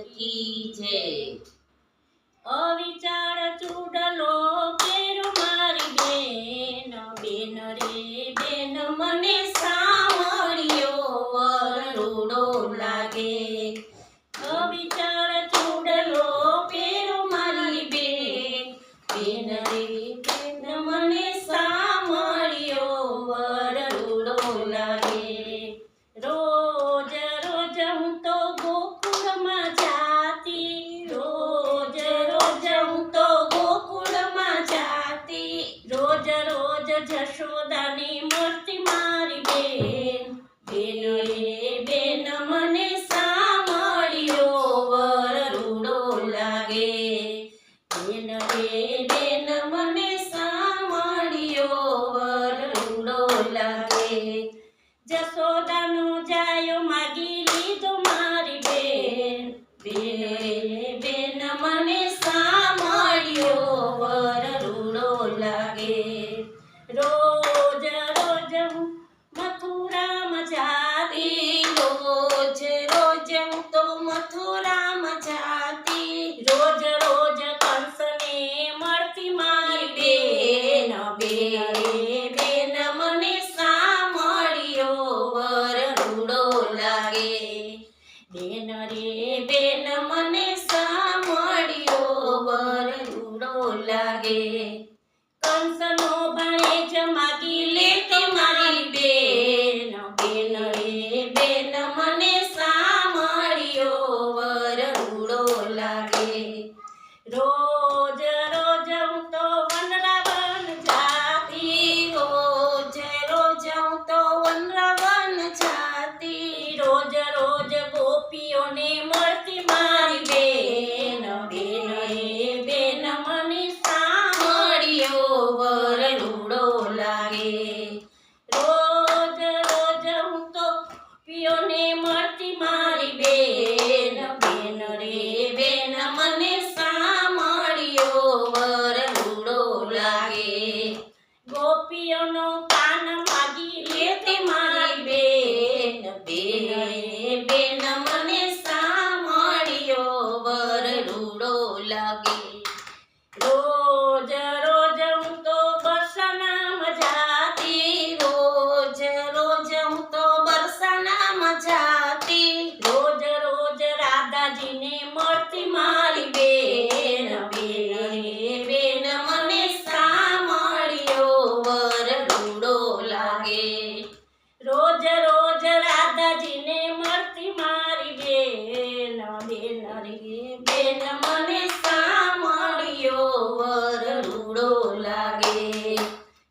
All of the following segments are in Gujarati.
કી જય। અવિચાર ચૂડલો કેરો મારી બેન, બેન રે બેન મને સાંભળ્યો વરડો લાગે। અવિચાર ચૂડલો કેરો મારી બેન, બેન રે બેન મને સાંભળ્યો વરડો લાગે। રોજ રોજ હું તો ગોકુળમાં જાતી, રોજ રોજ હું તો ગોકુળમાં જાતી, રોજ રોજ જશોદાની મળતી મારી બેન, બેન રે બેન મને સાંભળ્યો વરડો લાગે। બેન રે બેન મને સાંભળ્યો વરડો લાગે। જશોદાનો જાયો માગી લીધો મારી બેન, બેન રે બેન મને સાંભળ્યો વરડો લાગે। રોજ રોજ હું મથુરામાં જાતી, રોજ રોજ હું તો મથુરામાં જાતી, રોજ રોજ કંસને મળતી મારી બેન, બેન રે બેન મને સાંભળ્યો વરડો લાગે। બેન રે બેન મને સાંભળ્યો વરડો લાગે। કંસનો ભાણેજ માગી લેતી મારી બેન, બેન રે બેન મને સાંભળ્યો વરડો લાગે। રોજ રોજ હું તો વનરાવન જાતી, રોજ રોજ હું તો વનરાવન જાતી, રોજ રોજ ગોપીઓને મળતી મારી બેન, બેન રે બેન મને સાંભળ્યો વરડો લાગે। રોજ રોજ હું તો ગોપીઓને મળતી મારી બેન, બેન રે બેન મને સાંભળ્યો વરડો લાગે। ગોપીઓનો કાન માગી લેતી મારી બેન, બેન રે બેન મને સાંભળ્યો વરડો લાગે। રોજ રોજ હું તો બરસાનામાં જાતી, રોજ રોજ હું તો બરસાનામાં જાતી, રોજ રોજ રાધાજીને મળતી મારી બેન, બેન રે બેન મને સાંભળ્યો વરડો લાગે। રોજ રોજ રાધાજીને મળતી મારી બેન, બેન રે બેન મને સાંભળ્યો વરડો લાગે।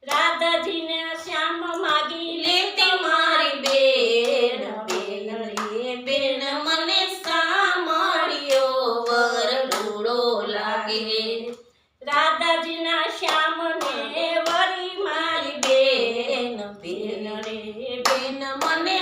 રાધાજીને શ્યામ માગી લેતી મારી બેન, બેન રે બેન મને સાંભળ્યો વરડો લાગે। રાધાજીના શ્યામને વરી મારી બેન, બેન રે બેન મને